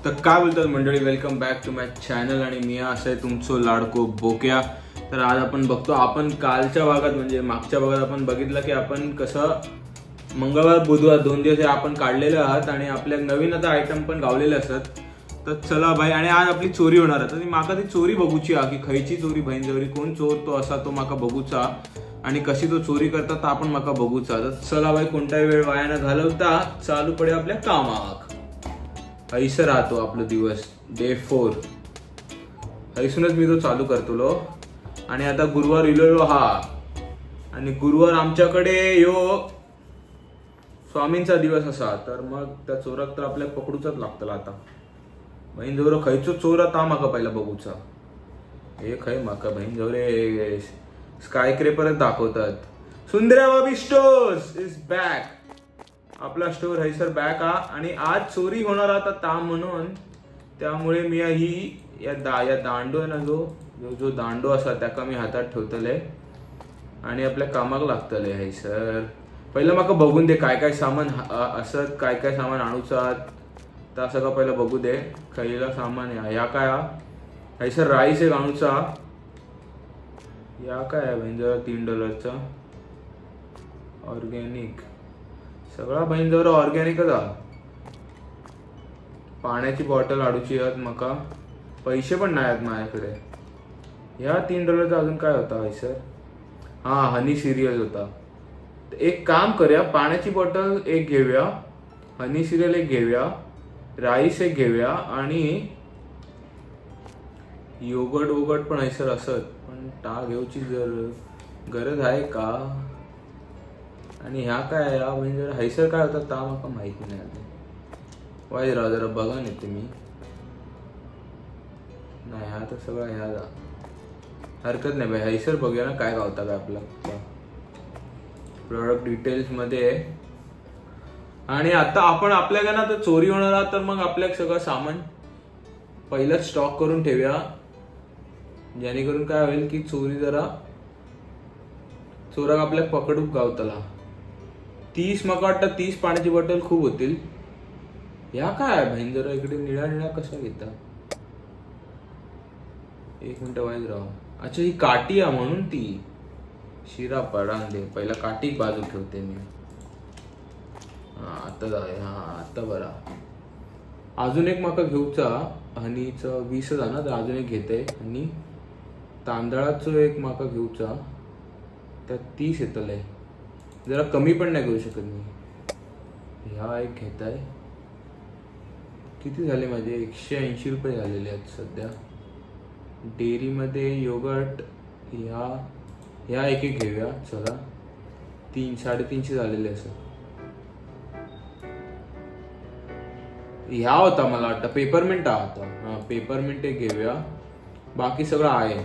तर काय बोलतात मंडळी, welcome back to my channel आणि मी आहे तुमचं लाडको बोक्या। तर आज आपण बघतो, आपण कालच्या भागात म्हणजे मागच्या भागात आपण बघितलं की आपण कसं मंगळवार बुधवार 2 दिवस आपण काढलेले आहात आणि आपल्या नवीन आता आयटम पण गावलेले असतात। तर चला भाई, आणि आज आपली चोरी होणार आहे। तर माका ती चोरी बघूची हा की खयची चोरी बहीण जवरी कोण चोर तो असा तो माका बघूचा आणि कशी तो चोरी करतात आपण माका बघूचा। तर चला भाई, कोणताही वेळ वाया न घालवता चालू पडे आपल्या कामाक। ऐसं राहतो आपलं दिवस डे 4 ऐसूनच मी तो चालू करतो। आणि आता गुरुवार इलो हा, आणि गुरुवार आमच्याकडे यो स्वामींचा दिवस असा। तर मग त्या चोराक तर आपल्याला पकडूचाच लागतला। आता बहीण जवळ खयचो चोर आता माका पहिला बघूचा। हे खय माका बहीण जवळ स्काय क्रेपरच दाखवतात। सुंदर्या बाबी स्टोर्स इज बॅक, आपला स्टोर हैसर बॅक हा। आणि आज चोरी होणार आता ता म्हणून त्यामुळे मी ही या दांडो आहे ना, जो दांडो असा त्याका मी हातात ठेवतले आणि आपल्या कामाक लागतले हैसर। पहिलं माका बघून दे काय काय सामान असत, काय काय सामान आणूचा ता सगळं पहिलं बघू दे। खयला सामान या काय हैसर राईस एक आणूचा, या काय आहे बहीण जरा $3 ऑर्गॅनिक, सगळा बहीण जवळ ऑर्गॅनिकच हा। पाण्याची बॉटल आडूची आहेत, मका पैसे पण नाही आहेत माझ्याकडे। या $3 अजून काय होता सर? हा, हनी सिरियल होता। एक काम करूया, पाण्याची बॉटल एक घेऊया, हनी सिरियल एक घेऊया, राईस एक घेऊया आणि योगर्ट पण हैसर असत, पण ता घेऊची गरज आहे का? आणि ह्या काय या म्हणजे हैसर काय होता ता माका माहिती नाही आता। वाईट राव, जरा बघा नेते मी नाही हा तर सगळं ह्या हरकत नाही भाई। हैसर बघूया ना काय गावता काय आपला प्रोडक्ट डिटेल्स मध्ये। आणि आता आपण आपल्याला ना तर चोरी होणार तर मग आपल्या सगळं सामान पहिलं स्टॉक करून ठेवूया, जेणेकरून काय होईल की चोरी जरा चोराक आपल्या पकडूक गावतला। 30 मका वाटतं 30 पाण्याची बॉटल खूप होतील। या काय बहीण जरा इकडे निळा कशा घेता? एक मिनिट वाईज राहा। अच्छा, ही काठी आहे म्हणून ती शिरा पडा दे, पहिला काठी बाजू ठेवते मी। हा आता जाऊया, हा आता बरा। अजून एक माका घेऊचा हनीचं 20 ना, तर अजून एक घेते। आणि तांदळाचं एक माका घेऊचा, त्यात 30 येतले, जरा कमी पण नाही करू शकत मी। ह्या एक घेत आहे, किती झाले माझे? 180 रुपये झालेले आहेत सध्या। डेअरी मध्ये योगर्ट ह्या एक घेऊया, चला 300-350 झालेले असं। ह्या होता मला वाटतं पेपरमिंट होता, हा पेपरमिंट एक घेऊया, बाकी सगळं आहे।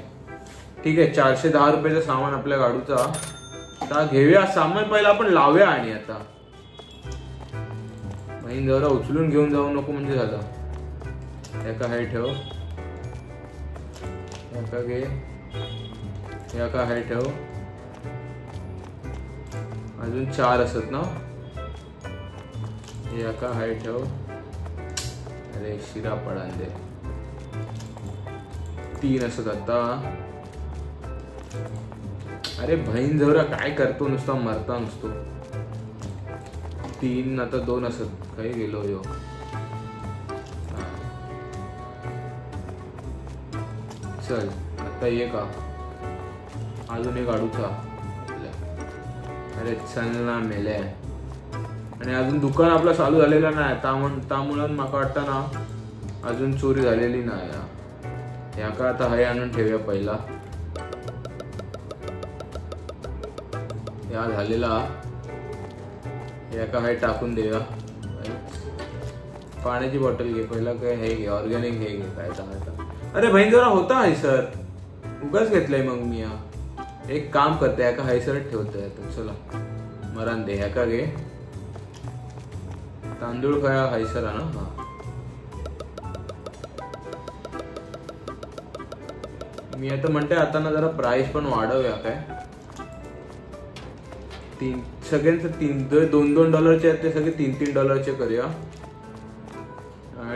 ठीक आहे, 410 रुपयाचं सामान आपल्या गाडूचा आता घेऊया। सामान पहिला आपण लावूया आणि आता बहीण जरा उचलून घेऊन जाऊ नको म्हणजे झालं। एका हाय ठेव, एका घे, एका हाय ठेव, अजून 4 असत ना, एका हाय ठेव। अरे शिरा पडा दे, 3 असत आता। अरे बहीण जरा काय करतो, नुसता मरता नुसतो। 3 आता 2 असत, काही गेलो यो। चल आता एक अजून एक आडूचा। अरे चल ना मेले। आणि अजून दुकान आपलं चालू झालेला नाही, त्यामुळे माका वाटतं ना अजून चोरी झालेली नाही। या का आता हाय आणून ठेवूया पहिला, या झालेला एका हाय टाकून देऊया। पाण्याची बॉटल घे पहिला, काय हे घे ऑर्गॅनिक, हे घे काय चांगलं। अरे बहीण जरा होता हैसर, उगाच घेतलंय मग मी। एक काम करते, एका हैसरच ठेवतोय आता। चला मरान दे, एका घे तांदूळ खाया हैसर ना। हा मी आता म्हणते आता ना जरा प्राइस पण वाढवूया काय। सगळ्यांचं $2-2 आहेत ते सगळे $3-3 करूया।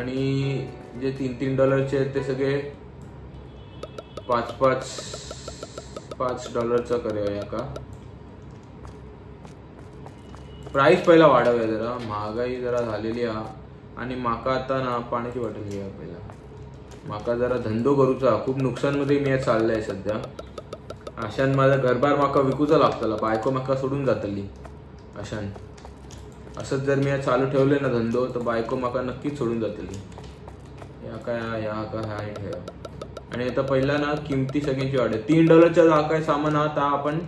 आणि जे $3 आहेत ते सगळे $5 करूया का. प्राइस पहिला वाढवूया जरा, महागाई जरा झालेली आहे. आणि माका आता ना पाण्याची बॉटल घ्या पहिला. माका जरा धंदो करूचा, खूप नुकसानमध्ये मी चाललंय सध्या. अशान माझा घरबार माका विकूचा लागतला, बायको माका सोडून जातली अशान. असंच जर मी चालू ठेवले ना धंदो तर बायको माका नक्कीच सोडून जातली. या काय ठेवा. आणि आता पहिला ना किमती सगळ्यांची वाढे. $3 जा काय सामान आता आपण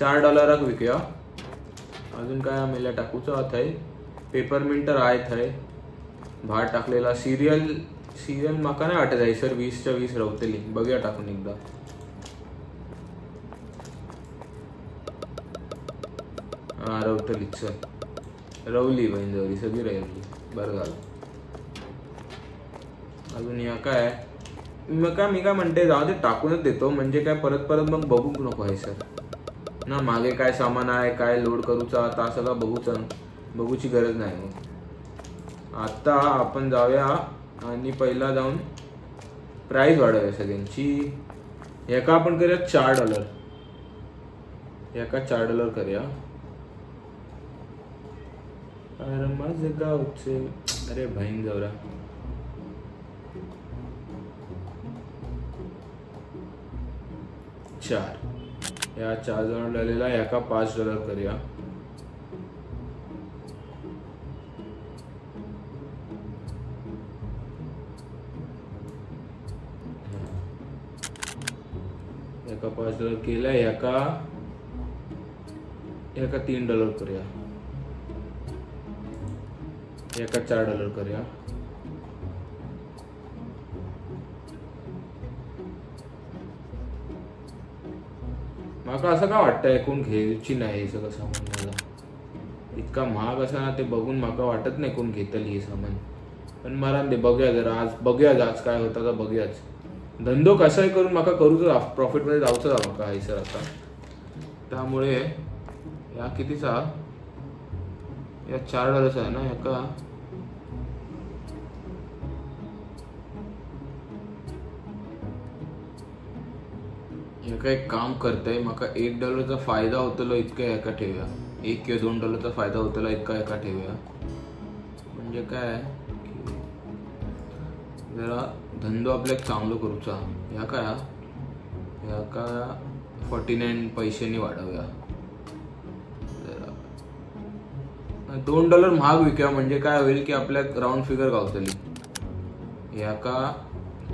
$4 विकूया. अजून काय मेला टाकूचा आहे. पेपरमिंट तर आहे, भात टाकलेला. सिरियल माका नाही वाटत आहे सर 20च्या 20 रवतली. बघूया टाकून एकदा. हा रवतलीच सर, रवली बहीण जवळी सगळी रवली. बरं झालं. अजून या काय मी काय म्हणते, जाऊ दे टाकूनच देतो. म्हणजे काय परत मग बघू नको आहे सर ना. मागे काय सामान आहे, काय लोड करूचा आता सगळं बघूची गरज नाही. मग आता आपण जाऊया आणि पहिला जाऊन प्राइस वाढवूया सगळ्यांची. एका आपण करूया $4. एका $4 करूया. अरे माझे गावचे, अरे बहीण जवरा. या 4 जण लावलेला एका $5 करूया. एका $5 केला. एका $3 करूया. एका $4 करूया. माका असं का वाटतंय कोण घ्यायची नाही सगळं सामान. मला इतका महाग असा ना ते बघून माका वाटत नाही कोण घेतली हे सामान. पण मला ते बघूया जरा, आज काय होता तर बघूयाच. धंदो कसाही करून माका करूच, प्रॉफिट मध्ये जाऊच माका आहे सर आता. त्यामुळे या कितीचा, या $4 आहे ना. एका एक काम करतंय, माका $1 फायदा होतलो इतका एका ठेवूया. $1 किंवा $2 फायदा होतला इतका एका ठेवूया. म्हणजे काय जरा धंदो आपल्याक चांगलो करूचा. या का 49 पैशांनी वाढवूया. जरा $2 महाग विकूया. म्हणजे काय होईल की आपल्या राऊंड फिगर गावतली. या का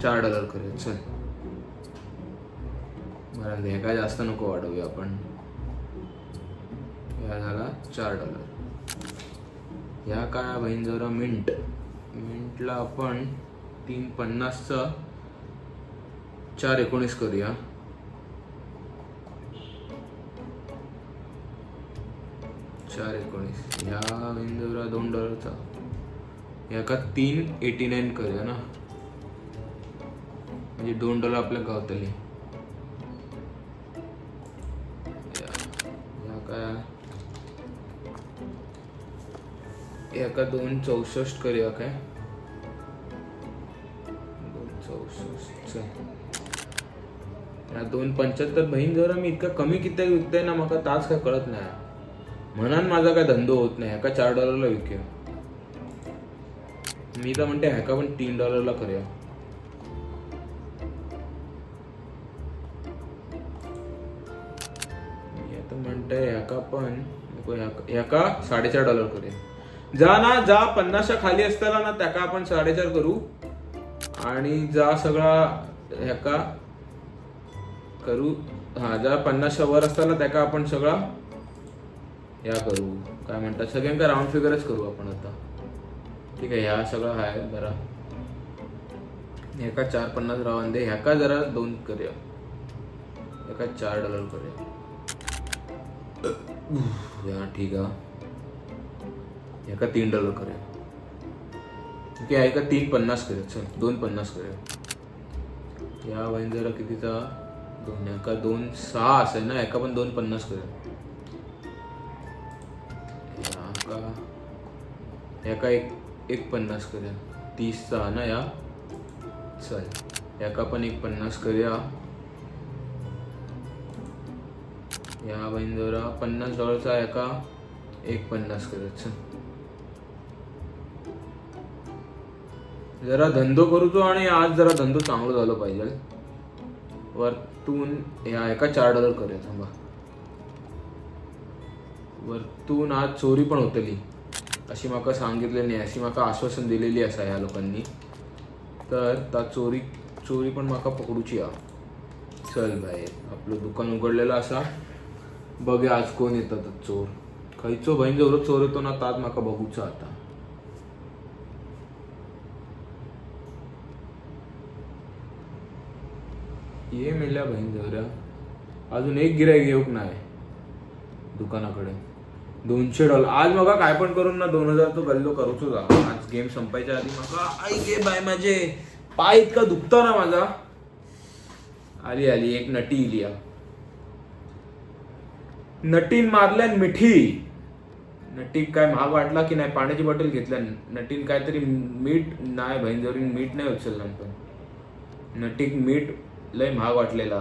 $4 करूया. चल बरं, हे काय जास्त नको वाढवूया आपण. या झाला $4. या काय बहीण जरा मिंटला आपण 350चा 419 करूया. $419. या बहीण जरा $2चा. या का 389 करूया ना. म्हणजे $2 आपल्या गावतली. एका 264 करूया. काय 264. या 275 बहीण जरा मी इतका कमी किती विकताय ना माका ताच काय कळत नाही. म्हणून माझा काय धंदो होत नाही. एका $4 विकूया. मी तर म्हणते ह्याका पण $3 करूया. मी आता म्हणते ह्याका पण ह्याका $4.5 करूया. जा 50च्या खाली असताना ना त्याका आपण 4.5 करू. आणि जा सगळा ह्याका करू. हा जा 50च्या वर असताना त्याका आपण सगळा या करू. काय म्हणतात सगळ्यांका राऊंड फिगरच करू आपण आता. ठीक आहे. ह्या सगळं आहे बरा. ह्याका 450 राहून दे. ह्याका जरा 2 करूया. ह्याका $4 करूया. या ठीक आहे. ह्याका $3 करूया. ठीक आहे. ह्याका 350 करूया. चल 250 करूया. या वाईन जरा कितीचा 2. ह्याका 2.6 असेल ना. ह्याका पण 250 करूया. ह्याका 1.50 करूया. 30चा ना या. चल याका पण एक 50 करूया. या बहीण जरा $50 याका एक 50 करायचं. जरा धंदो करूचो आणि आज जरा धंदो चांगलो झालो पाहिजे. वरतून या एका $4 करूया. थांबा, वरतून आज चोरी पण होतली अशी माका सांगितले नाही, अशी माका आश्वासन दिलेली असा या लोकांनी. तर ता चोरी पण माका पकडूची हा. चल बाहेर, आपलं दुकान उघडलेलं असा. बघूया आज कोण येतात चोर. खयचो बहीण जवळ चोर येतो ना तात माका बघूचा आता. ये मेल्या बहीण जवळ अजून एक गिराईक येऊक नाही दुकानाकडे. $200 आज मग काय पण करून ना 2000 तो गल्लो करूचो जा. आज गेम संपायच्या आधी मका आई गे बाय माझे पाय इतका दुखता ना माझा. आली एक नटी इलिया. नटीन मारल्यान मिठी. नटी काय महाग वाटला की नाही. पाण्याची बॉटल घेतल्या नटीन. काहीतरी मीठ नाही बहीण जवळ मीठ नाही उचलला. पण नटीक मीठ लय महाग वाटलेला.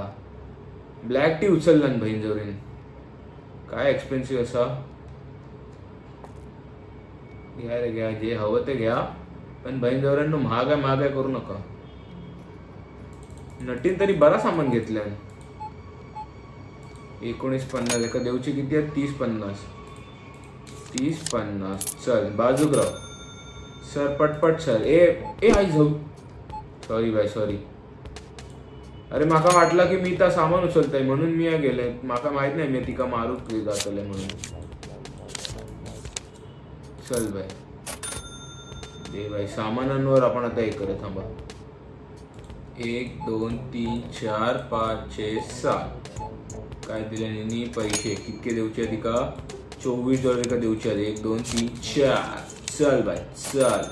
ब्लॅक टी उचलला बहीण जवळ. काय एक्सपेन्सिव्ह असा. घ्या रे घ्या, जे हवं ते घ्या, पण बहीण जवळांनो महाग आहे करू नका. नटीन तरी बरा सामान घेतल्या. 19.50 एका देऊची किती आहे. 30.50. 30.50. चल बाजूक राव सर. पटपट सर. ए आई जाऊ. Sorry bye sorry. अरे माका वाटला की मी त्या सामान उचलतय म्हणून मी गेले. माका माहित नाही मी तिका मारूक जातले म्हणून. चल बाय दे बाई. सामानांवर आपण आता हे करत. थांबा. 1 2 3 4 5 6 7 काय दिले पैसे कितके देऊचे तिका. $24 का देऊचे. 1 2 3 4. चल बाय चल.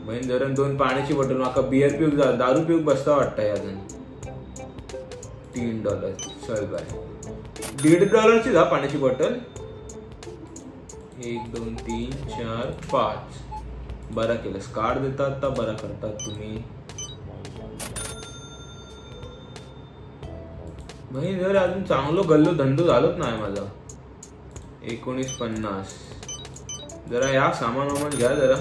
बहीण धरण 2 पाण्याची बॉटल. माका बियर पिऊक दारू पिऊक बसता वाटतंय अजून. $3. चल बाय. $1.5 जा पाण्याची बॉटल. 1 2 3 4 5. बरा केलंस. कार्ड देतात तर बरा करतात तुम्ही. बहीण जर अजून चांगलो गल्लो धंदो झालोच नाही माझा. 19.50. जरा या सामान घ्या जरा.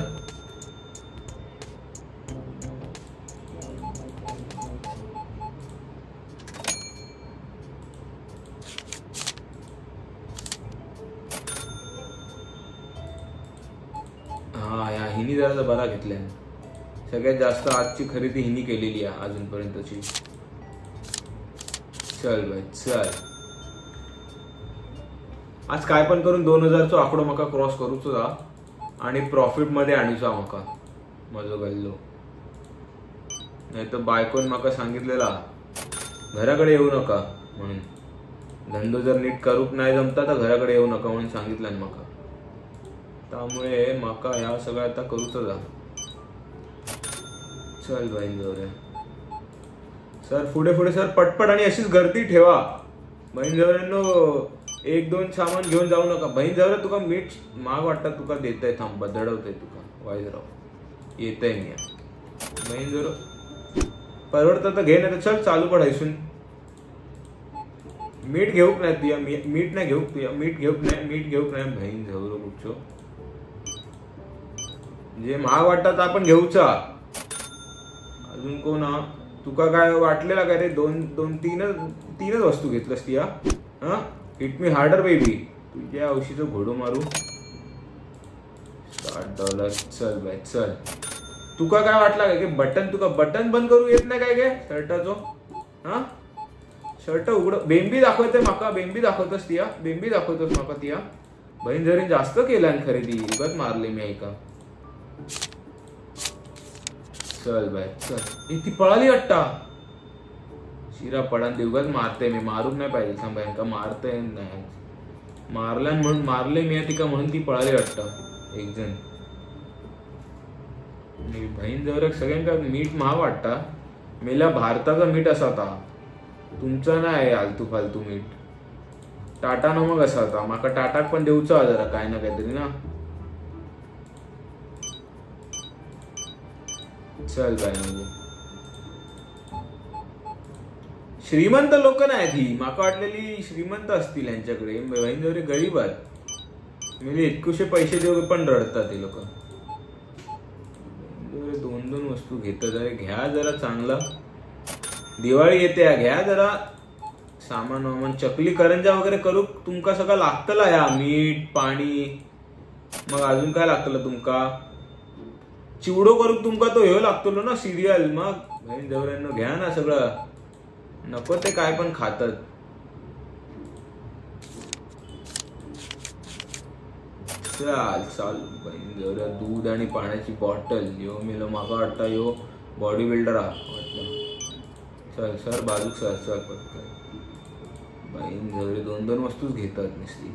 हा या हिनी जरा बरा घेतल्या. सगळ्यात जास्त आजची खरेदी हिनी केलेली आहे अजूनपर्यंतची. चल बाय चल. आज काय पण करून 2000 आकडो मका क्रॉस करूचो जा आणि प्रॉफिट मध्ये आणूचा मका माझो गल्लो. नाही तर बायकोन मका सांगितलेला घराकडे येऊ नका म्हणून. धंदो जर नीट करूक नाही जमता तर घराकडे येऊ नका म्हणून सांगितलं मका. त्यामुळे मका ह्या सगळं आता करूच जा. चल बहीण जवळ सर. पुढे सर पटपट. आणि अशीच गर्दी ठेवा. बहीण जवळ 1 2 सामान घेऊन जाऊ नका. बहीण जवळ तुका मीठ महाग वाटतं तुका देतय. थांब दडवतय तुका वाईजराव येतय मी. बहीण जवळ परवडतं तर घे नाही तर चल चालू पडायसून. मीठ घेऊक नाही तुया. मीठ नाही घेऊक तुया. मीठ घेऊक नाही बहीण जवळ कुठचो. जे महाग वाटतात आपण घेऊचा. अजून कोण तुका काय वाटलेला काय रे. 3च वस्तू घेतलंस ती. हा हिट मी हार्डर बेबी. तुझ्या औषधीचं घोडो मारू. $60. चल बाय चल. तुका काय वाटला काय की तुका बटन बंद करू येत नाही काय गे शर्टाचो. हा शर्ट उघड. बेंबी दाखवते माका. बेंबी दाखवतोस तिया. बेंबी दाखवतोस माका तिया. बहीण जरी जास्त केला खरेदी. उगाच मारले मी ऐका. चल बाय चल. ती पळाली वाटता. शिरा पडान देवगाच मारते मी. मारूक नाही पाहिजे. थांबा यांका मारते नाही. मारल्या म्हणून मारले मी तिका म्हणून ती पळाली वाटतं एक जण. बहीण जवळ सगळ्यांका मीठ महाग वाटता. मेल्या भारताचा मीठ असा होता. तुमचा नाही आलतू फालतू मीठ. टाटा नमक असा होता. माका टाटाक पण देऊचा जरा काय ना काहीतरी ना. चल बाय. म्हणजे श्रीमंत लोक नाहीत ही, माका वाटलेली श्रीमंत असतील यांच्याकडे. बहीण जवळ गरीब आहेत. म्हणजे इतकुशे पैसे देऊ पण रडतात ते लोक. 2 वस्तू घेतात. जरा घ्या जरा चांगला. दिवाळी येते, घ्या जरा सामान वामान. चकली करंजा वगैरे करू तुमका सगळं लागतला. या मीठ पाणी, मग अजून काय लागतलं तुमका. चिवडो करू तुमका तो हे लागतलो ना सिरियल. मग बहीण जवळ घ्या ना सगळं. नको ते काय पण खातात. चाल चाल बहीण जवळ दूध आणि पाण्याची बॉटल. यो मेलो माका वाटता यो बॉडी बिल्डर हा वाटलं. चल सर बाजूक सर चल पटकन. बहीण जवळ 2 वस्तूच घेतात नुसती.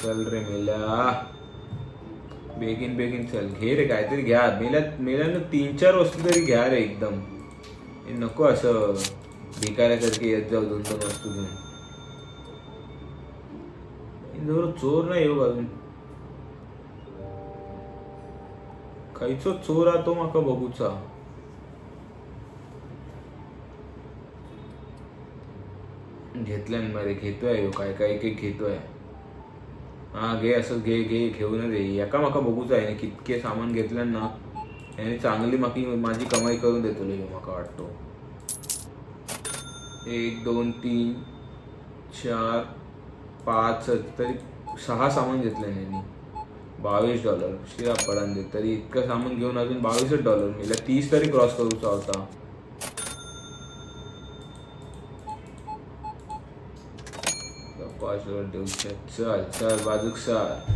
चल रे मेल्या बेगीन बेगीन चल. घे रे काहीतरी घ्या. मेल्यानं 3-4 वस्तू तरी घ्या रे एकदम. नको असं भिकाऱ्यासारखी येत जाऊ 2 वस्तू घेऊन. जवळ चोर नाही येऊ अजून. खायचो चोर हा तो माका बघूचा. घेतल्या मध्ये घेतोय काय काय घेतोय. हा घे असं घे घे घेऊन दे. एका माका बघूचा आहे कितके सामान घेतल्या ना. याने चांगली माझी कमाई करून देतो माका वाटतो. 1 2 3 4 5 तरी 6 सामान घेतलं यांनी. $22 शिरा पडान दे. तरी इतकं सामान घेऊन अजून $22 मिळालं. 30 तरी क्रॉस करूचा होता. $5 देऊ. चल चल बाजूक सर.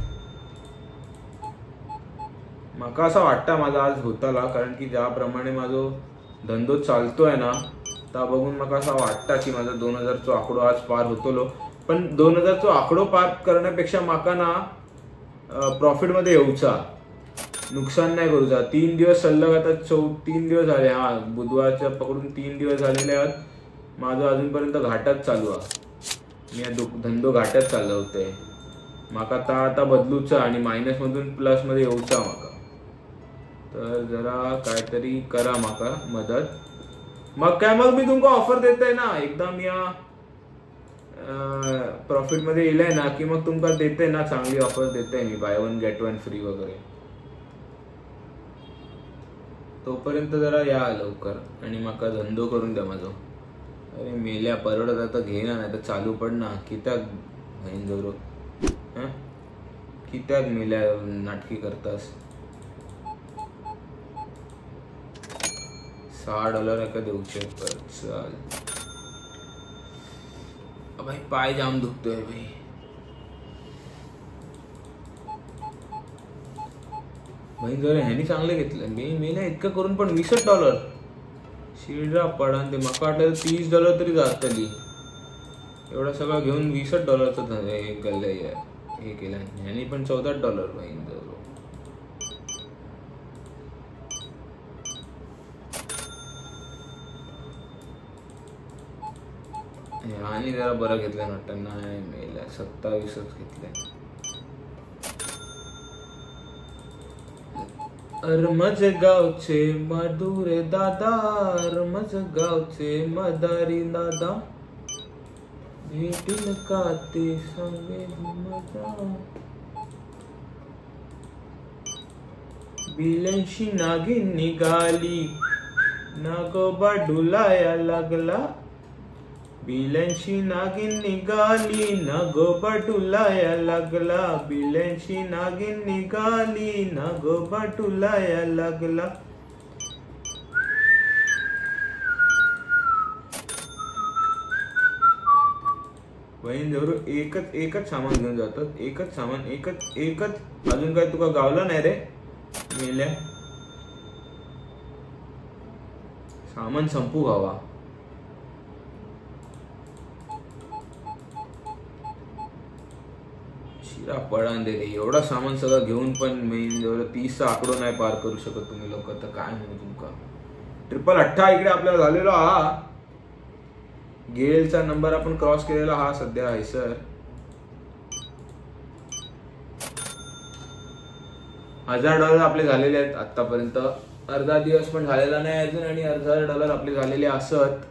माका असं वाटतं माझा आज होताला. कारण की ज्याप्रमाणे माझा धंदो चालतोय ना त्या बघून माका असं वाटतं की माझा 2000 आकडो आज पार होतलो. पण 2000 आकडो पार करण्यापेक्षा माका ना प्रॉफिट मध्ये येऊचा. नुकसान नाही करूचा. 3 दिवस सलग आता 3 दिवस झाले. हा बुधवारच्या पकडून 3 दिवस झालेले आहेत. माझं अजूनपर्यंत घाटात चालू आहे. मी धंदो घाटात चालला होते. माका आता बदलूचा आणि मायनस मधून प्लस मध्ये येऊचा माका. तर जरा काहीतरी करा माका मदत. मग काय मग मी तुमका ऑफर देतोय ना. एकदा मी प्रॉफिट मध्ये येलाय ना की मग तुमका देते ना चांगली ऑफर देते मी. बाय 1 गेट 1 फ्री वगैरे. तोपर्यंत जरा या लवकर आणि माका धंदो करून द्या माझा. अरे मेल्या परवडत आता घे ना. नाही तर चालू पड ना. कित्याक बहीण जवळ कित्याक मेल्या नाटकी करतास. $6 का देऊचे पर. चाल भाई पाय जाम दुखतोय भाई. भाई जर ह्यानी चांगलं घेतलं. मी मेल्या इतकं करून पण $20 शिरा पडान ते. माका वाटलं $30 तरी जातली. एवढा सगळं घेऊन $20 हे केलं. ह्यानी पण $14 भाई. आणि जरा बरं घेतलं वाटतं. नाही मेल्या 27च घेतलंय. रमज गावचे मधुरे दादा. रमज गावचे मदारी दादा. भेटील का ते सांगे मजा. बिल्यांशी नागिन निघाली. नागोबा डुलाया लागला. बिल्यांशी नागिन निघाली. नागोबा डुलाया लागला. बिल्यांशी नागिन निघाली. नागोबा डुलाया लागला. बहीण जवळ एकच सामान घेऊन जातात. एकच सामान एकच. अजून काय तुका गावला नाही रे मेल्या. सामान संपू गावा. शिरा पडान दे रे. एवढा सामान सगळं घेऊन पण मेन जवळ 30चा आकडो नाही पार करू शकत तुम्ही लोक. तर काय म्हणू तुमका. 888 इकडे आपल्याला झालेला हा. गेलचा नंबर आपण क्रॉस केलेला हा सध्या आहे सर. $1000 आपले झालेले आहेत आतापर्यंत. अर्धा दिवस पण झालेला नाही अजून आणि $1000 आपले झालेले असत.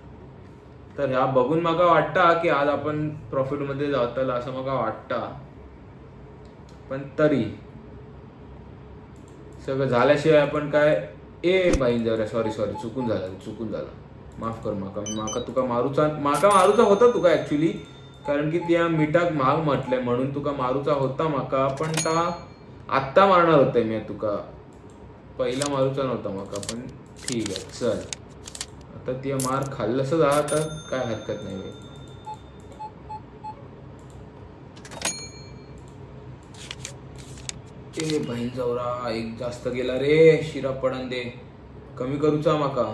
तर ह्या बघून मला वाटतं की आज आपण प्रॉफिट मध्ये जातला असं मला वाटतं. पण तरी सगळं झाल्याशिवाय आपण काय भाई जरा सॉरी चुकून झालं माफ कर. माका तुका मारूचा होता तुका ऍक्च्युली, कारण की त्या मिठाक महाग म्हटलंय म्हणून तुका मारूचा होता माका. पण ता आत्ता मारणार होते मी तुका, पहिला मारूचा नव्हता माका. पण ठीक आहे चल, आता ती मार खाल्लं असं झाला तर काय हरकत नाही. बहीण जवरा एक जास्त गेला रे. शिरा पडन दे, कमी करूचा माका.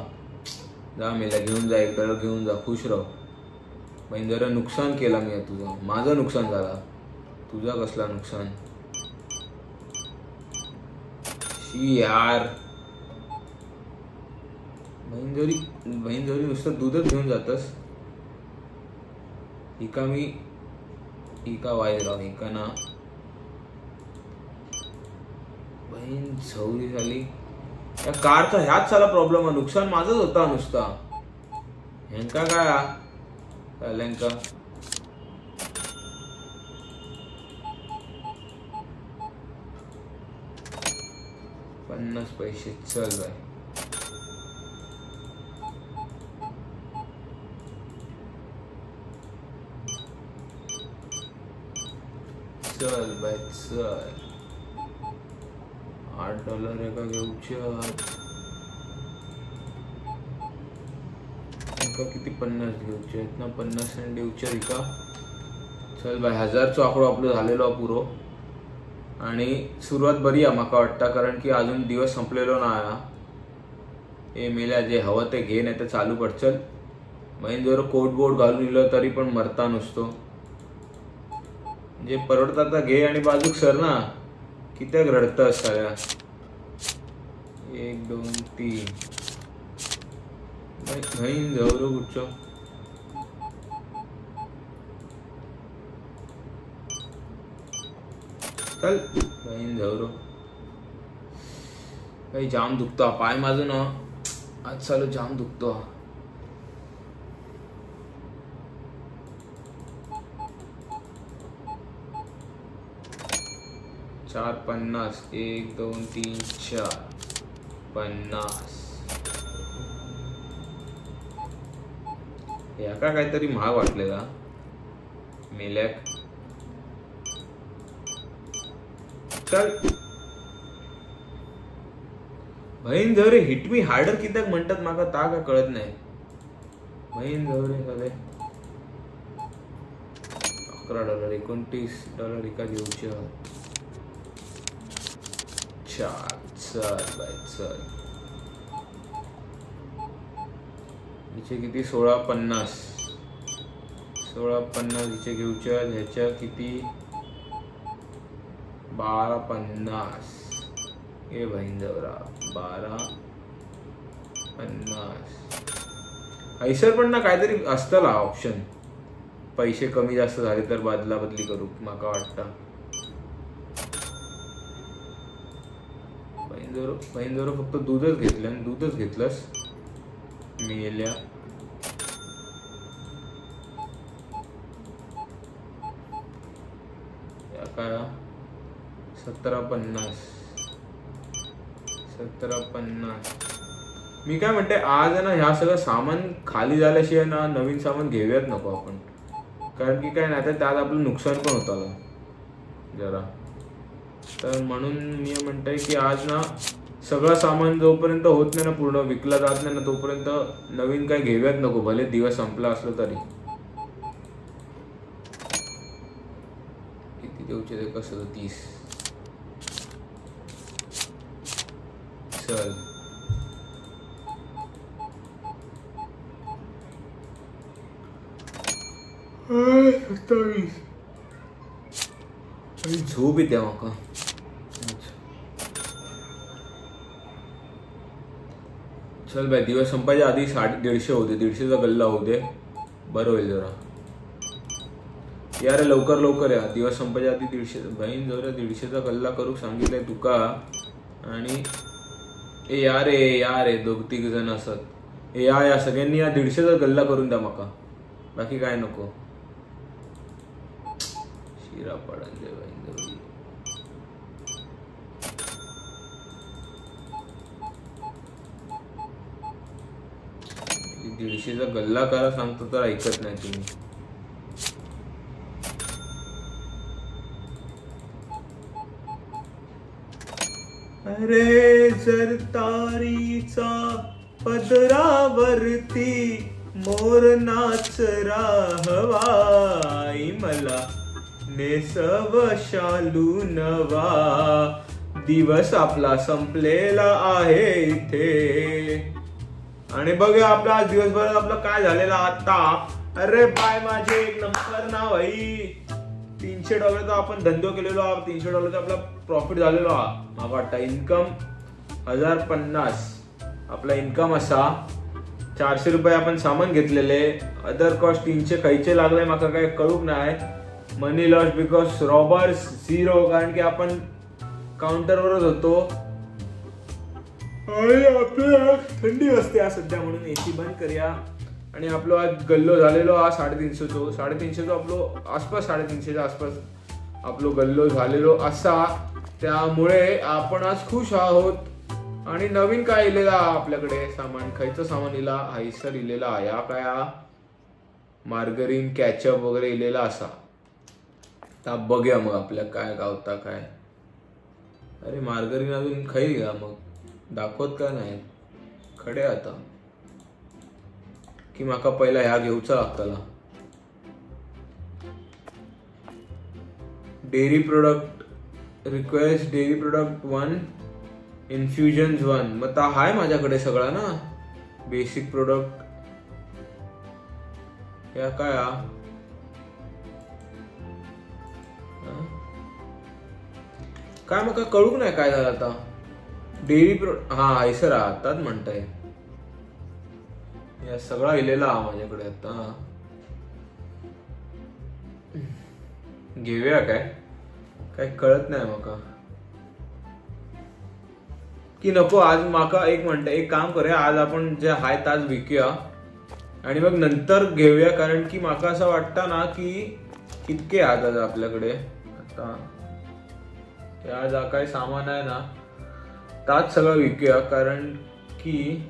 जा मेला घेऊन जा, एक डॉलर घेऊन जा, खुश राह. बहीण जरा नुकसान केला मी तुझा, माझं नुकसान झाला, तुझा कसला नुकसान. शी यार, बहीण जरी नुसतं दूधच घेऊन जातस. हिका वाय राव हिका ना. बहीण झवरी झाली. या कारचा ह्याच साला प्रॉब्लेम आहे, नुकसान माझंच होता नुसता. ह्यांका काय ह्यांका 50 पैसे. चल बाय, चल बाय चल. $8 एका घेऊच्या. किती 50 घेऊचे आहेत ना, 50 सेंट देऊच्या एका. चल बाय, 1000चा आकडो आपलं झालेलो पुरो. आणि सुरुवात बरी आहे माका वाटतं, कारण की अजून दिवस संपलेलो नाही. हे मेल्या जे हवं ते घे, नाही तर चालू पडचल. म्हणजे जर कोट बोट घालून दिलं तरी पण मरता नसतो. जे परवडतात तर घे आणि बाजूक सर ना, किती रडतं सगळ्या. 1 2 3 बहीण जवळ कुठचं. चल बहीण जवळ. काही जाम दुखतो पाय माझं ना, आज चालू जाम दुखतो. 4.50. 1 2 3 4 50. याका काहीतरी महाग वाटलेला मेल्याक. चल बहीण जवरे हिट मी हार्डर कित्याक म्हणतात माका ता का कळत नाही. बहीण जवरे झाले $11. $29 एका देऊच्या. चल बाय चल. हिचे किती 16.50. 16.50 हिचे घेऊच्या. ह्याच्या किती 12.50. ए बहीण जवरा 12.50. ऐसर पण ना काहीतरी असतला ऑप्शन, पैसे कमी जास्त झाले तर बदला बदली करू माका वाटतं. बहीण जवळ फक्त दूधच घेतलं आणि दूधच घेतलंस मेल्या. काय 17.50. 17.50. मी काय म्हणते आज आहे ना, ह्या सगळं सामान खाली झाल्याशिवाय ना नवीन सामान घेऊयात नको आपण. कारण की काय नाही तर त्यात आपलं नुकसान पण होतं जरा. तर म्हणून मी म्हणते की आज ना सगळं सामान जोपर्यंत होत नाही ना, पूर्ण विकला जात नाही ना, तोपर्यंत नवीन काय घेऊयात नको, भले दिवस संपला असलो तरी. किती देऊचे ते कसं 30. चल 27. झोप येते माका. चल बाय, दिवस संपायच्या आधी 150 होते. 150चा गल्ला होऊ दे, बरं होईल जरा. यार लवकर या, दिवस संपायच्या आधी 150. बहीण जरा 150चा गल्ला करू सांगितलंय तुका. आणि यार दोघ तिघ जण असत या सगळ्यांनी या 150चा गल्ला करून द्या माका, बाकी काय नको. शिरा पडन दे 150चा गल्ला करा सांगतो तर ऐकत नाही तुम्ही. अरे जर तारीचा पदरावरती मोर नाचरा हवाई मला नेसव शालू नवा, दिवस आपला संपलेला आहे इथे. आणि बघूया आपला आज दिवसभरात आपला काय झालेला आता. अरे बाय माझे एक नंबर ना भाई. $300 आपण धंदो केलेलो, $300 आपला प्रॉफिट झालेलो. मला वाटतं इन्कम 1050. आपला इन्कम असा ₹400 आपण सामान घेतलेले. अदर कॉस्ट 300 खायचे लागले माका काय कळूक नाही. मनी लॉस बिकॉज रॉबर्स 0, कारण की आपण काउंटरवरच होतो आणि आपल्याला थंडी असते सध्या म्हणून एसी बंद करूया. आणि आपलो आज गल्लो झालेलो 350 आपलो आसपास 350च्या आसपास आपलो गल्लो झालेलो असा. त्यामुळे आपण आज खुश आहोत. आणि नवीन काय इलेला आपल्याकडे सामान, खायचं सामान इला हायसर इलेला या काय मार्गरीन कॅचअप वगैरे इलेला असा. तर बघूया मग आपल्या काय गावता काय. अरे मार्गरीन अजून खाई घ्या मग दाखवत का नाही खडे आता की माका पहिला ह्या घेऊचा लागतला. Dairy product request dairy product 1 infusions 1. मग ता हाय माझ्याकडे सगळा ना बेसिक प्रोडक्ट. या काय काय मग कळूक नाही काय झालं आता. डेअरी प्रोडक्ट ऐसर आताच म्हणताय या सगळा इलेला माझ्याकडे आता. घेऊया काय काय कळत नाही माका की नको. आज माका एक म्हणता एक काम करूया, आज आपण जे हाय ताज विकूया आणि मग नंतर घेऊया. कारण की माका असं वाटतं ना की कितके आज आपल्याकडे आता आज काय सामान आहे ना ताच सगळं विकूया. कारण की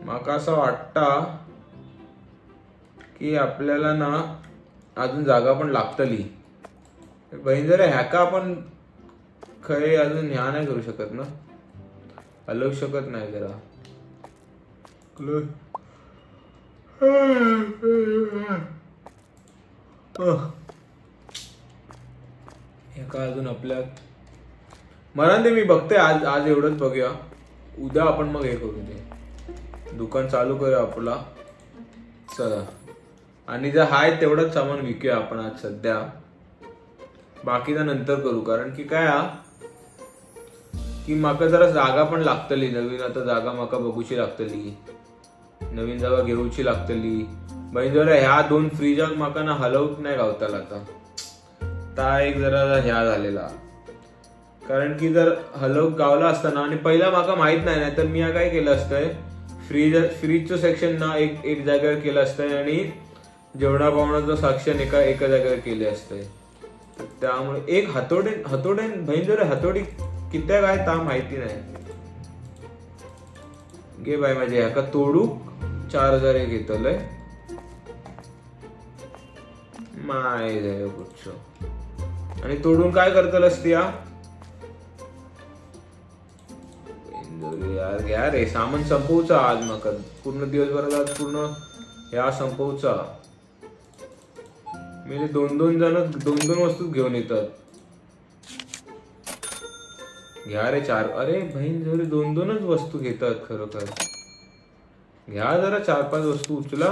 माका असं वाटतं की आपल्याला ना अजून जागा पण लागतली. बहीण जरा ह्याका आपण खरे अजून ह्या नाही करू शकत ना, हलवू शकत नाही जरा. ह्याका अजून आपल्या मरांदे मी बघते आज एवढंच बघूया. उद्या आपण मग हे करू दे दुकान चालू करूया आपला. चला आणि जर हाय तेवढंच सामान विकूया आपण आज सध्या, बाकीचा नंतर करू. कारण की काय की माका जरा जागा पण लागतली नवीन. आता जागा माका बघूची लागतली, नवीन जागा घेऊची लागतली. बहीण जरा ह्या 2 फ्रीजाक माका ना हलवूक नाही गावताला आता. ता एक जरा ह्या झालेला. कारण की जर हलवूक गावला असता ना आणि पहिला माका माहित नाही तर मी काय केलं असतंय फ्रीजचं सेक्शन ना एक जागेवर केलं असतंय आणि जेवणा पावणाचं सेक्शन एका जागेवर केले असतंय. त्यामुळे एक हातोडे बहीण जरा हातोडी किती काय ता माहिती नाही. घे बाय माझे ह्याका तोडूक 4000 घेतलंय माय जाय पुच्छ. आणि तोडून काय करतलस त्या यार घ्या रे सामान संपवचा आज मका पूर्ण दिवसभरात आज पूर्ण ह्या संपवचा. मी 2-2 जण 2-2 वस्तू घेऊन येतात. घ्या रे 4. अरे बहीण जरी 2-2च वस्तू घेतात खरोखर. घ्या जरा 4-5 वस्तू उचला.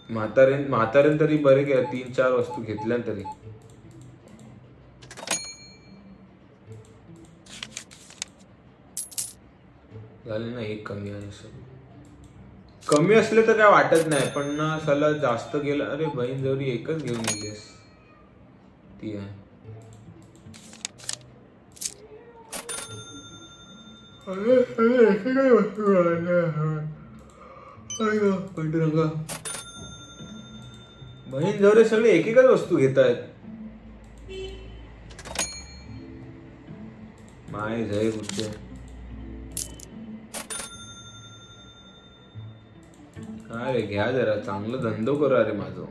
म्हातारे तरी बरे घ्या 3-4 वस्तू घेतल्या तरी. झाले ना एक कमी आहे. कमी असले तर काय वाटत नाही पण ना सला जास्त गेलं. अरे बहीण जवळी एकच घेऊन येतेस ती आहे पांडुरंगा बहीण जवळ सगळे एक एकच वस्तू घेत आहेत. माय जय कुठे काय रे घ्या जरा चांगलं धंदो करा रे माझं.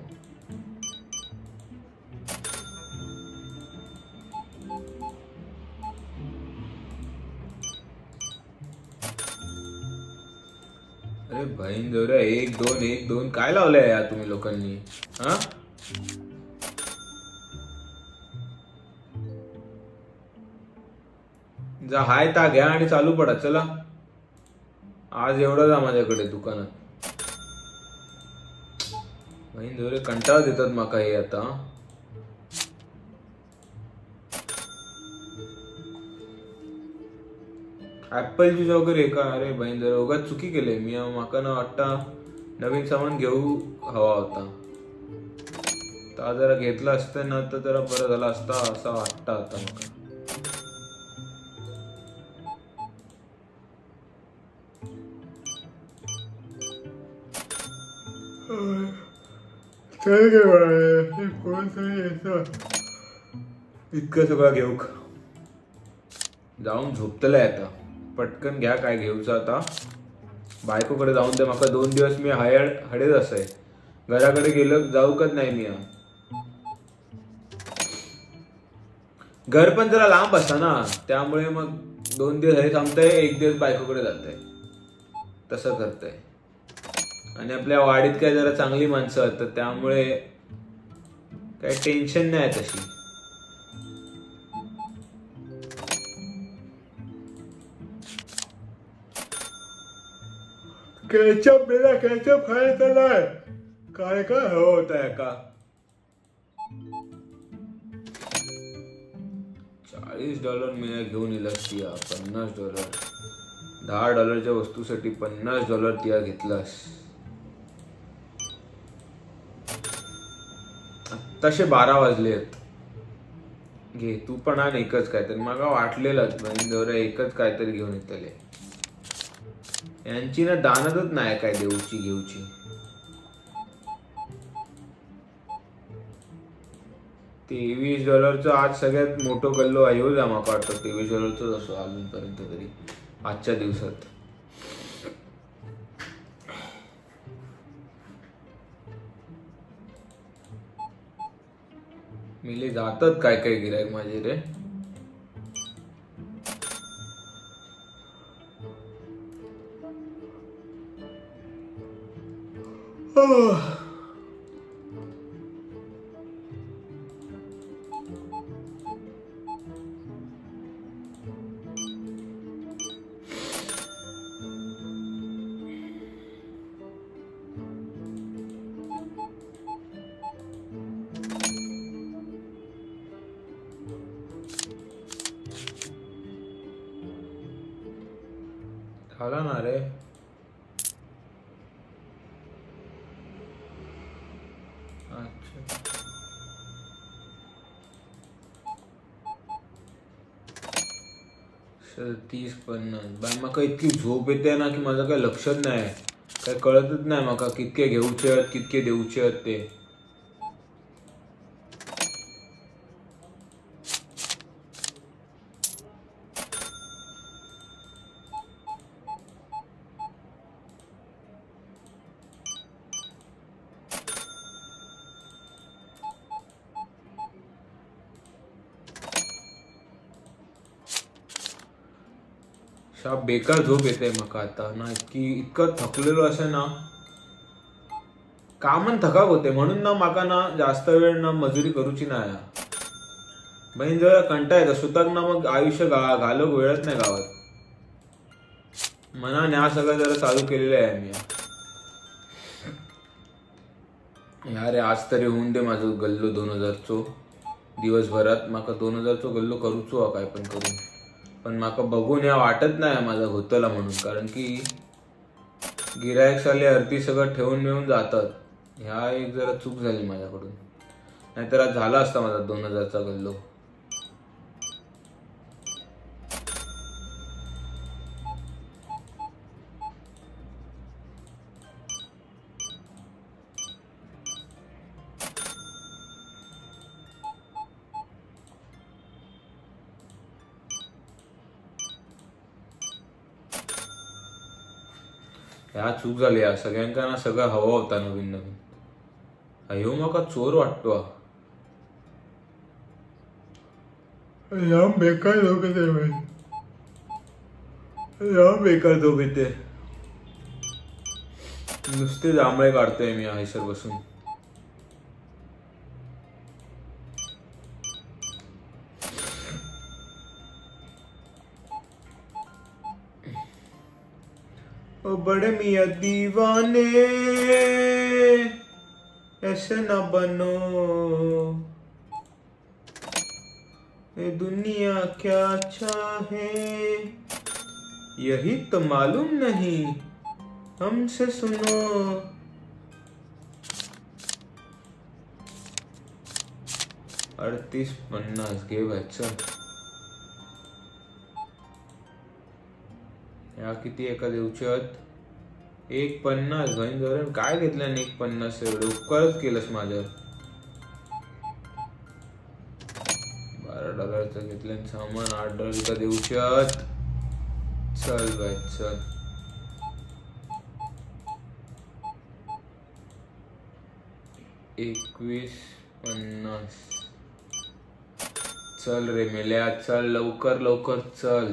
अरे बहीण जवळ एक दोन काय लावलंय यार तुम्ही लोकांनी. हा जा हाय ता घ्या आणि चालू पडा. चला आज एवढं जा माझ्याकडे दुकानात. बहीण जवळ कंटाळा देतात माका हे आता. ऍपल ज्यूस वगैरे का. अरे बहीण जरा उगाच चुकी केले मी. माका ना वाटता नवीन सामान घेऊ हवा होता. ता जरा घेतला असतं ना तर जरा बरं झाला असता असं वाटतं आता माका. इतकं सगळं घेऊ जाऊन झोपतलंय आता. पटकन घ्या काय घेऊचं आता. बायकोकडे जाऊन दे माका 2 दिवस मी हडेच असाय. घराकडे गेलं जाऊकच नाही मी. घर पण जरा लांब असता ना त्यामुळे मग 2 दिवस हे थांबतंय 1 दिवस बायकोकडे जातंय तसं करतंय. आणि आपल्या वाडीत काय जरा चांगली माणसं असतात त्यामुळे काही टेन्शन नाही तशी. केचप मेरा केचप खायचा नाही काय काय होत आहे का. $40 मी घेऊन येलास तिया. $50 $10च्या वस्तूसाठी $50 तिया घेतलास. तसे 12 वाजलेत. घे तू पण आण एकच काहीतरी. मला वाटलेलंच बहीण जवळ एकच काहीतरी घेऊन येतले. यांची ना दानतच नाही काय देऊची घेऊची. $23 आज सगळ्यात मोठं गल्लो आहे हो. जा माका वाटतं $23 असो अजूनपर्यंत तरी आजच्या दिवसात. मिले जातात काय काय गिरायक माझे रे. झाला ना रे. अच्छा 30-50 बाय. माका इतकी झोप येते ना की माझं काय लक्षच नाही. काय कळतच नाही माका कितके घेऊचे आहेत कितके देऊचे आहेत ते. बेकार झोप येते मका आता ना. इतकं थकलेलो असं ना कामन थकाक होते म्हणून ना माका ना जास्त वेळ ना मजुरी करूची नाही. बहीण जरा कंटाळा येतं स्वतःक ना मग आयुष्य घालवक वेळच नाही गावात. मनाने हा सगळं जरा चालू केलेलं आहे मी. यारे आज तरी होऊन दे माझं गल्लो 2000 दिवसभरात. माका 2000 गल्लो करूचो काय पण करून. पण माका बघून या वाटत नाही माझा होतला म्हणून. कारण की गिरायक साले अर्धी सगळं ठेवून मिळून जातात. ह्या एक जरा चूक झाली माझ्याकडून. नाहीतर आज झाला असता माझा 2000 गल्लो. ह्या चूक झाली या सगळ्यांका ना सगळं हवा होता नवीन नवीन. अयो माका चोर वाटतो. या बेकार लोक बेकार झोप येते. नुसते जांभळे काढतोय मी हैसर बसून. ओ बड़े मियां दीवाने ऐसे न बनो, ये दुनिया क्या चाहे यही तो मालूम नहीं, हमसे सुनो. अडतीस 50 घे व्हायचं. या किती एका दिवसात 1.50 बहीण धरण काय घेतलं 1.50 एवढं उपकारच केलंस माझ्यावर. $12 घेतलं सामान $8 एका दिवसात. चल बाय चल. $21.50 चल रे मेल्या चल लवकर लवकर चल.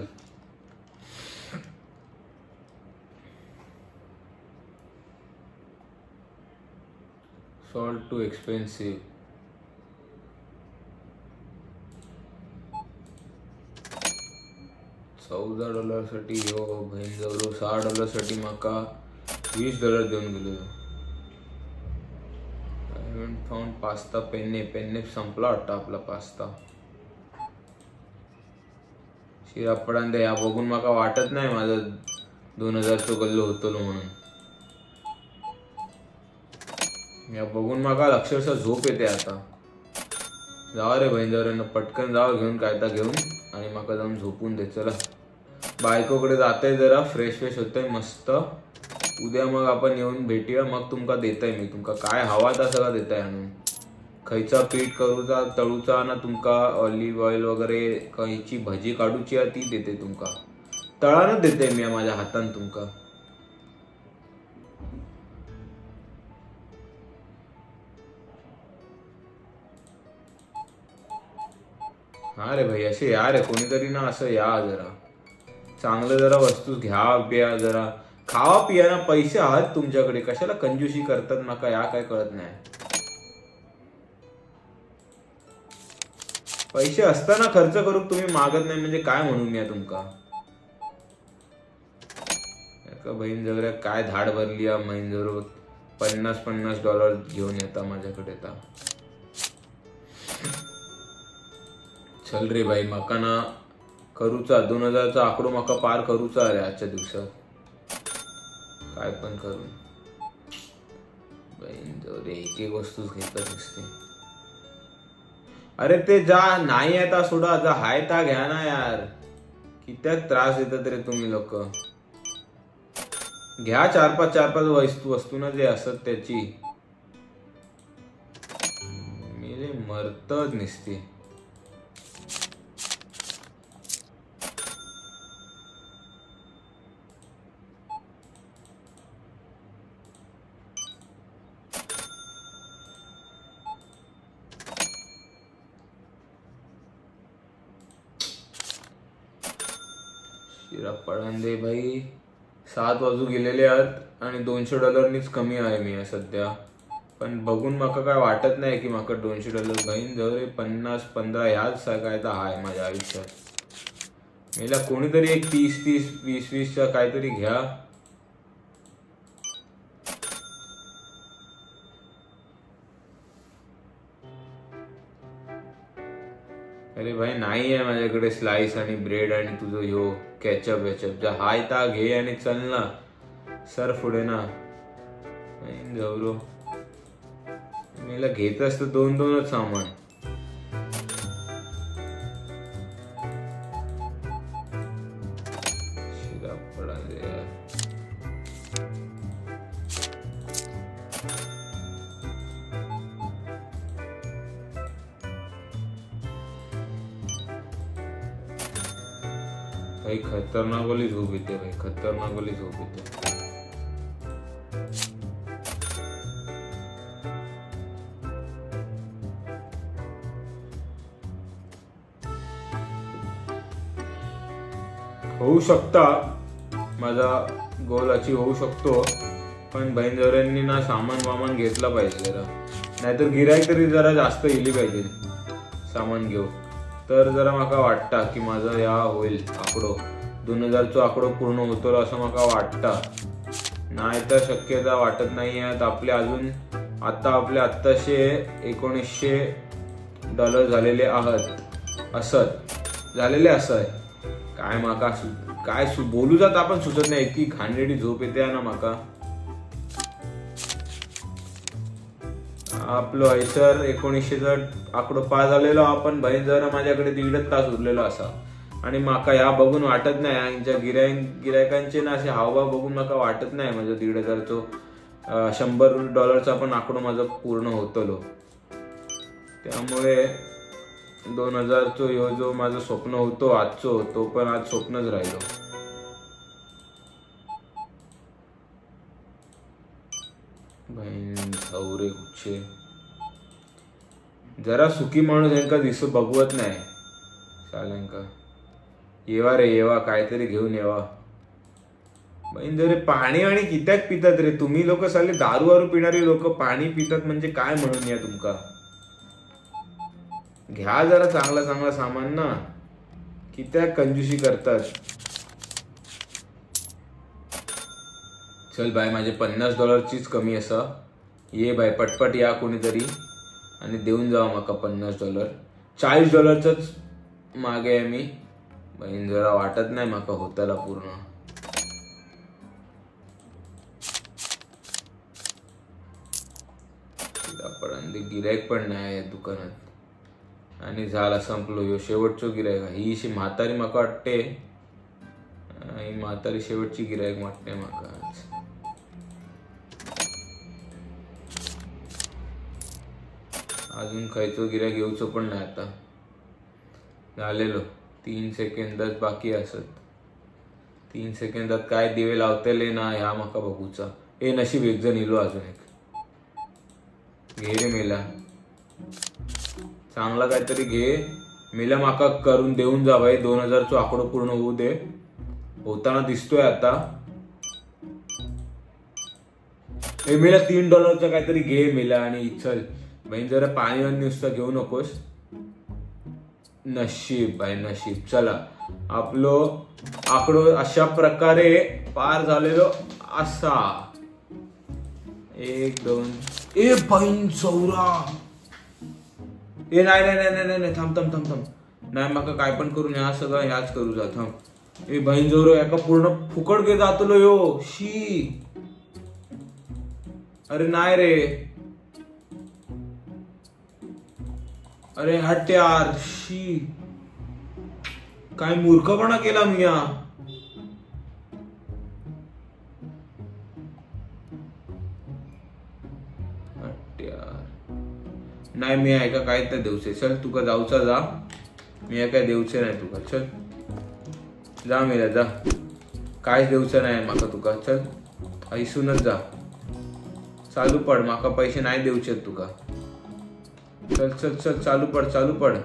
Salt too expensive. $14 साठी यो बहीण जवळ $6 साठी माका $20 देऊन गेलो. I haven't found pasta पेन्ने संपला वाटतं आपला पास्ता. शिरापडान दे या बघून माका वाटत नाही माझं 2000 गल्लो होतो म्हणून. या बघून माका अक्षरशः झोप येते आता. जावा रे बहिणीवर पटकन जावा घेऊन कायता घेऊन आणि माका जाऊन झोपून दे. चला बायकोकडे जाते जरा फ्रेश होते मस्त. उद्या मग आपण येऊन भेटूया. मग तुमका देताय मी तुमका काय हवा ता सगळं देताय आणून. खयचा पीठ करूचा तळूचा ना तुमका ऑलिव्ह ऑइल वगैरे खयची भजी काढूची ती देते तुमका. तळानच देते मी माझ्या हातान तुमका. हा रे भाई असे या रे कोणीतरी ना असं या जरा चांगलं जरा वस्तू घ्या प्या जरा खावा पिया ना. पैसे आहात तुमच्याकडे कशाला कंजूसी करतात माका या काय कळत नाही. पैसे असताना खर्च करू तुम्ही मागत नाही म्हणजे काय म्हणू मी तुमका. बहीण जवळ काय धाड भरली या बहीण जवळ $50 घेऊन येता माझ्याकडे. चल रे भाई माका ना करूचा 2000 आकडो माका पार करूचा रे आजच्या दिवसात. काय पण करून बहीण जवळ एक एक वस्तू घेतच असते. अरे ते जा नाही आता सोडा जा हाय ता घ्या ना यार. किती त्रास देतात रे तुम्ही लोक. घ्या 4-5 वस्तू ना जे असत त्याची मेले मरतच नसते. पडांदे भाई 7 वाजू गेलेले आहेत आणि $200 कमी आहे मी सध्या. पण बघून माका काय वाटत नाही की माका $200 बहीण जवळ 50-15 ह्याच काय तर आहे माझ्या आयुष्यात. मला कोणीतरी एक 30-30 20-20चा काहीतरी घ्या. अरे भाई नाही आहे माझ्याकडे स्लाइस आणि ब्रेड आणि तुझं ह्यो केचप जा हाय ता घे आणि चल ना सर पुढे ना. गौरव मला घेत असत 2-2च सामान. शिरा पडा दे भाई. खतरनाक वाली झोप येते भाई. खतरनाक वाली झोप येते. होऊ शकता, माझा गोल अचीव होऊ शकतो, पण बहीणजवऱ्यांनी ना सामान वामान घेतलं पाहिजे जरा, नाहीतर गिरायक तरी जरा जास्त येली पाहिजे सामान घेऊ, तर जरा माका वाटता की माझा ह्या होईल आकडो 2000 आकडो पूर्ण होतो असं माका वाटता. नाही तर शक्यता वाटत नाही आहेत. आपले अजून आपले आत्ताशे $1900 झालेले आहात असत. काय माका काय बोलू जात आपण सुचत नाही, इतकी खांडेडी झोप येते ना माका. आपलं हैसर 1900चा आकडो पास झालेलो आपण. बहीण जरा माझ्याकडे 1.5 तास उरलेलो असा आणि माका ह्या बघून वाटत नाही, यांच्या गिरायकांचे ना असे हावभाव बघून माका वाटत नाही माझं 1,500 $100 पण आकडो माझा पूर्ण होतलो. त्यामुळे 2000 जो माझं स्वप्न होतो आजचो, तो पण आज स्वप्नच राहिलो. बहीण सौरे कुठचे जरा सुखी माणूस यांका बघवत नाही साल्यांका. येवा रे येवा, काहीतरी घेऊन येवा. बहीण जरे पाणी आणि कित्याक पितात रे तुम्ही लोक, साले दारू वारू पिणारी लोक पाणी पितात म्हणजे काय म्हणून या तुमका. घ्या जरा चांगला चांगला सामान ना, कित्याक कंजूसी करतात. चल बाय, माझे $50 कमी असा. ये बाय पटपट या कोणीतरी आणि देऊन जावा माका $50. $40 मागे आहे मी. बहीण जरा वाटत नाही माका होताला पूर्ण. गिरायक पण नाही या दुकानात आणि झाला संपलो. ह्यो शेवटचो गिरायक. ही अशी म्हातारी माका वाटते, ही म्हातारी शेवटची गिरायक वाटते माका. अजून खायचो गिरायक येऊचो पण नाही. आता झालेलो 3 सेकंदच बाकी असत. 3 सेकंदात काय दिवे लावतेले ना ह्या माका बघूचा. नशीब एक जण इलो अजून एक. घे रे मेला, चांगला काहीतरी घे. मेला माका करून देऊन जा भाई. 2000 आकडो पूर्ण होऊ दे. होताना दिसतोय आता. मेला $3 काहीतरी घे मेला. आणि चल बहीण जरा पाणी आणि नुसतं घेऊ नकोस. नशीब भाई नशीब. चला आपलो आकडो अशा प्रकारे पार झालेलो असा. 1 2 बहीण चौरा. नाही नाही नाही थांब थांब थांब थांब. नाही माका काय पण करून ह्या सगळं ह्याच करू जा. थांब. बहीण चौरा एका पूर्ण फुकट घे जातलो यो. शी अरे नाही रे. अरे हट यार. शी काय मूर्खपणा केला मी या. नाही मी आहे का काय तर देऊचे. चल तुका जाऊचा जा. मी आहे काय देऊचे नाही तुका. चल जा मेला जा. काय देऊचं नाही माका तुका. चल ऐसूनच जा. चालू पड. माका पैसे नाही देऊचे तुका. चल चल चल चालू पड.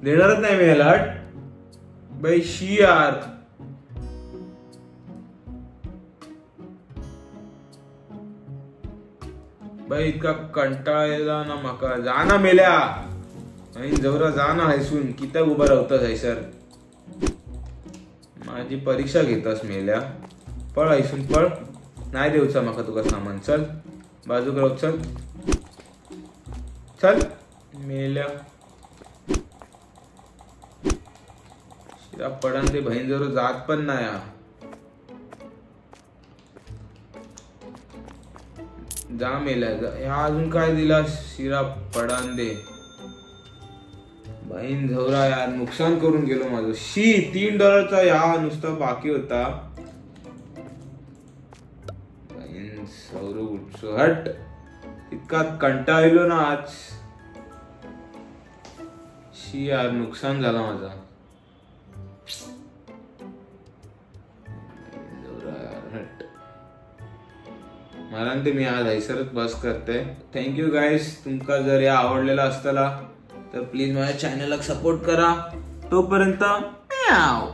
देणारच नाही मी याला. बाई शी यार. बाई इतका कंटाळा ना माका. जा ना मेल्या. आणि जवरा जा ना हैसून. किती उभा राहतास हैसर. माझी परीक्षा घेतास मेल्या. पळ हैसून पळ. नाही देऊचा माका तुका सामान. चल बाजू करू. चल चल मेल्या. शिरा पडान ते बहीण जवळ जात पण नाही. जा मेल्या जा. ह्या अजून काय दिला. शिरा पडान दे. बहीण झवरा यार नुकसान करून गेलो माझं. शी $3 या नुसता बाकी होता. बहीण सौर उठसो. हट. इतका कंटाळलो ना आज. शी यार नुकसान झाला माझा. हट. मला ते मी आज हैसरच बस करते. Thank you guys. तुमका जर या आवडलेला असताला तर प्लीज माझ्या चॅनलला सपोर्ट करा. तोपर्यंत म्याव.